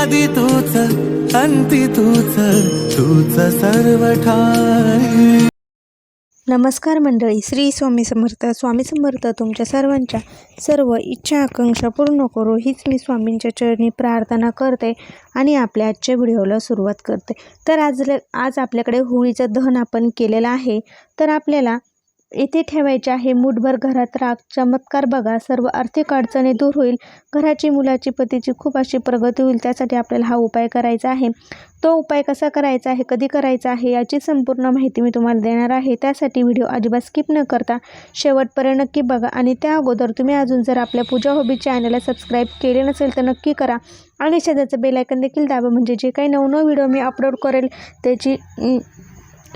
आदि तूच अंती तूच, तूच सर्व ठाई। नमस्कार मंडळी, श्री स्वामी समर्थ. स्वामी समर्थ तुमच्या सर्वांच्या सर्व इच्छा आकांक्षा पूर्ण करो हीच मी स्वामींच्या चरणी प्रार्थना करते आणि आपल्या आजच्या व्हिडिओला सुरुवात करते. तर आज आपल्याकडे होळीचं दहन आपण केलेलं आहे. तर आपल्याला येथे ठेवायचे आहे मूठभर घरात राख. चमत्कार बघा, सर्व आर्थिक अडचणी दूर होईल, घराची, मुलाची, पतीची खूप अशी प्रगती होईल. त्यासाठी आपल्याला हा उपाय करायचा आहे. तो उपाय कसा करायचा आहे, कधी करायचा आहे याची संपूर्ण माहिती मी तुम्हाला देणार आहे. त्यासाठी व्हिडिओ अजिबात स्किप न करता शेवटपर्यंत नक्की बघा. आणि त्या अगोदर तुम्ही अजून जर आपल्या पूजा हॉबी चॅनलला सबस्क्राईब केले नसेल तर नक्की करा आणि शेजारचं बेल आयकॉन देखील दाबा, म्हणजे जे काही नवनवीन व्हिडिओ मी अपलोड करेल त्याची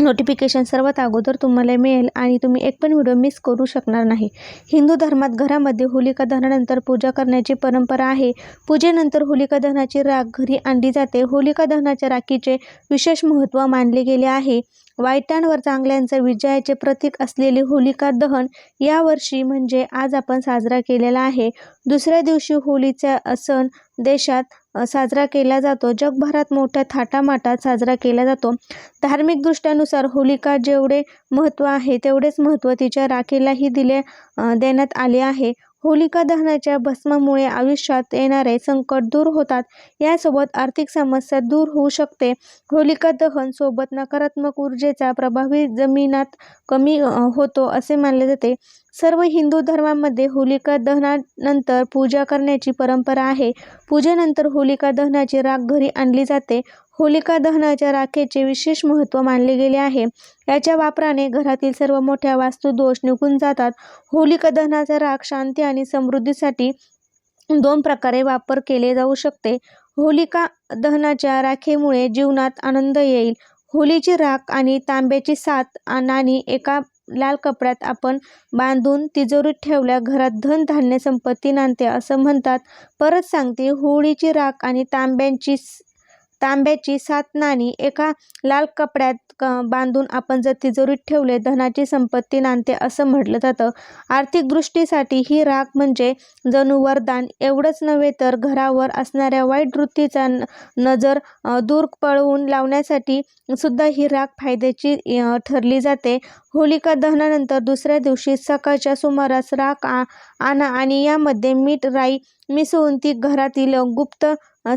नोटिफिकेशन सर्वात अगोदर तुम्हाला मिळेल आणि तुम्ही एक पण व्हिडिओ मिस करू शकणार नाही. हिंदू धर्मात घरामध्ये होलिका दहनानंतर पूजा करण्याची परंपरा आहे. पूजेनंतर होलिका दहनाची राख घरी आणली जाते. होलिका दहनाच्या राखीचे विशेष महत्त्व मानले गेले आहे. वाईटांवर चांगल्यांच्या विजयाचे प्रतीक असलेले होलिका दहन यावर्षी म्हणजे आज आपण साजरा केलेला आहे. दुसऱ्या दिवशी होळीचा सण देशात साजरा केला जातो. जगभरात मोठ्या थाटामाटात साजरा केला जातो. धार्मिक दृष्ट्यानुसार होलिका जेवढे महत्त्व आहे तेवढेच महत्त्व तिच्या राखीलाही देण्यात आले आहे. होलिका दहनाच्या भस्मामुळे आयुष्यात येणारे संकट दूर होतात. यासोबत आर्थिक समस्या दूर होऊ शकते. होलिका दहन सोबत नकारात्मक ऊर्जेचा प्रभावी जमिनात कमी होतो असे मानले जाते. सर्व हिंदू धर्मामध्ये होलिका दहनानंतर पूजा करण्याची परंपरा आहे. पूजेनंतर होलिका दहनाची राख घरी आणली जाते. होलिका दहनाच्या राखेचे विशेष महत्त्व मानले गेले आहे. याच्या वापराने घरातील सर्व मोठ्या वास्तुदोष निघून जातात. होलिका दहनाचा राख शांती आणि समृद्धीसाठी दोन प्रकारे वापर केले जाऊ शकते. होलिका दहनाच्या राखेमुळे जीवनात आनंद येईल. होलीची राख आणि तांब्याची 7 नाणी एका लाल कपड्यात आपण बांधून तिजोरीत ठेवल्या घरात धन धान्य संपत्ती नांदते असं म्हणतात. परत सांगते, होळीची राख आणि तांब्याची 7 नाणी एका लाल कपड्यात बांधून आपण जर तिजोरीत ठेवले धनाची संपत्ती नांदते असं म्हटलं जातं. आर्थिक दृष्टीसाठी ही राख म्हणजे जणू वरदान. एवढंच नव्हे तर घरावर असणाऱ्या वाईट वृत्तीचा नजर दूर पळवून लावण्यासाठी सुद्धा ही राख फायद्याची ठरली जाते. होलिका दहनानंतर दुसऱ्या दिवशी सकाळच्या सुमारास राख आणा आणि यामध्ये मीठ राई मिसळून ती घरातील गुप्त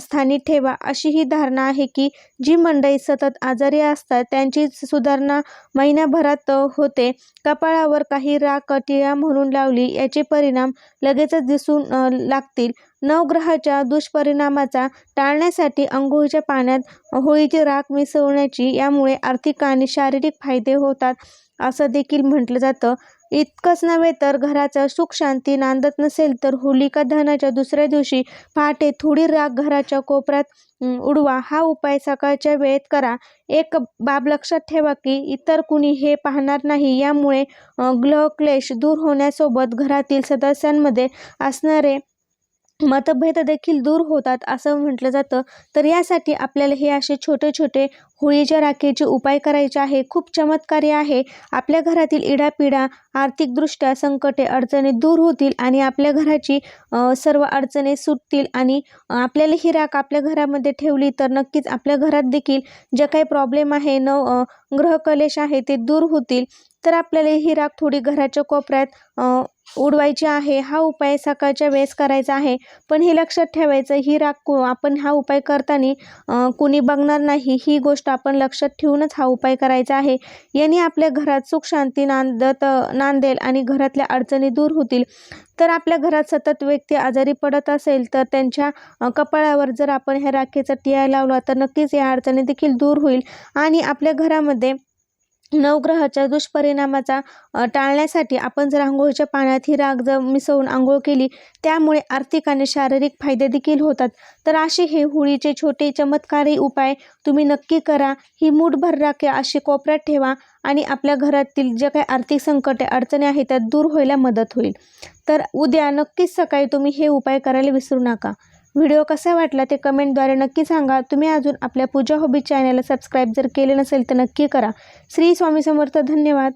स्थानी ठेवा. अशी ही धारणा आहे की जी मंडळी सतत आजारी असतात त्यांची सुधारणा महिन्याभरात होते. कपाळावर काही राख टिळा म्हणून लावली याचे परिणाम लगेचच दिसून लागतील. नवग्रहाच्या दुष्परिणामाचा टाळण्यासाठी अंघोळीच्या पाण्यात होळीची राख मिसळण्याची यामुळे आर्थिक आणि शारीरिक फायदे होतात असं देखील म्हटलं जातं. इतकंच नव्हे तर घराचा सुख शांती नांदत नसेल तर होलिका दहनाच्या दुसऱ्या दिवशी पहाटे थोडी राख घराच्या कोपऱ्यात उडवा. हा उपाय सकाळच्या वेळेत करा. एक बाब लक्षात ठेवा की इतर कुणी हे पाहणार नाही. यामुळे ग्रह क्लेश दूर होण्यासोबत घरातील सदस्यांमध्ये असणारे मतभेद देखील दूर होतात असं म्हटलं जातं. तर यासाठी आपल्याला हे असे छोटे छोटे होळीच्या राखेचे उपाय करायचे आहे. खूप चमत्कारी आहे. आपल्या घरातील इडापिडा, आर्थिकदृष्ट्या संकटे, अडचणी दूर होतील आणि आपल्या घराची सर्व अडचणी सुटतील. आणि आपल्याला ही राख आपल्या घरामध्ये ठेवली तर नक्कीच आपल्या घरात देखील जे काही प्रॉब्लेम आहे, ग्रहकलेश आहे ते दूर होतील. तर आपल्याला ही राख थोडी घराच्या कोपऱ्यात उडवायची आहे. हा उपाय सकाळच्या वेळेस करायचा आहे. पण हे लक्षात ठेवायचं, ही राख आपण हा उपाय करताना कुणी बघणार नाही, ही गोष्ट आपण लक्षात ठेवूनच हा उपाय करायचा आहे. याने आपल्या घरात सुख शांती नांदेल आणि घरातल्या अडचणी दूर होतील. तर आपल्या घरात सतत व्यक्ती आजारी पडत असेल तर त्यांच्या कपाळावर जर आपण ह्या राखेचा टिळा लावला तर नक्कीच या अडचणी देखील दूर होईल. आणि आपल्या घरामध्ये नवग्रहाच्या दुष्परिणामाचा टाळण्यासाठी आपण जर आंघोळीच्या पाण्यात ही राख जर मिसळून आंघोळ केली त्यामुळे आर्थिक आणि शारीरिक फायदे देखील होतात. तर असे हे होळीचे छोटे चमत्कारी उपाय तुम्ही नक्की करा. ही मूठभर राख अशी कोपऱ्यात ठेवा आणि आपल्या घरातील जे काही आर्थिक संकटे अडचणी आहेत त्या दूर व्हायला मदत होईल. तर उद्या नक्कीच सकाळी तुम्ही हे उपाय करायला विसरू नका. व्हिडिओ कसा वाटला ते कमेंटद्वारे नक्की सांगा. तुम्ही अजून आपल्या पूजा हॉबी चॅनलला सबस्क्राईब जर केले नसेल तर नक्की करा. श्री स्वामी समर्थ. धन्यवाद.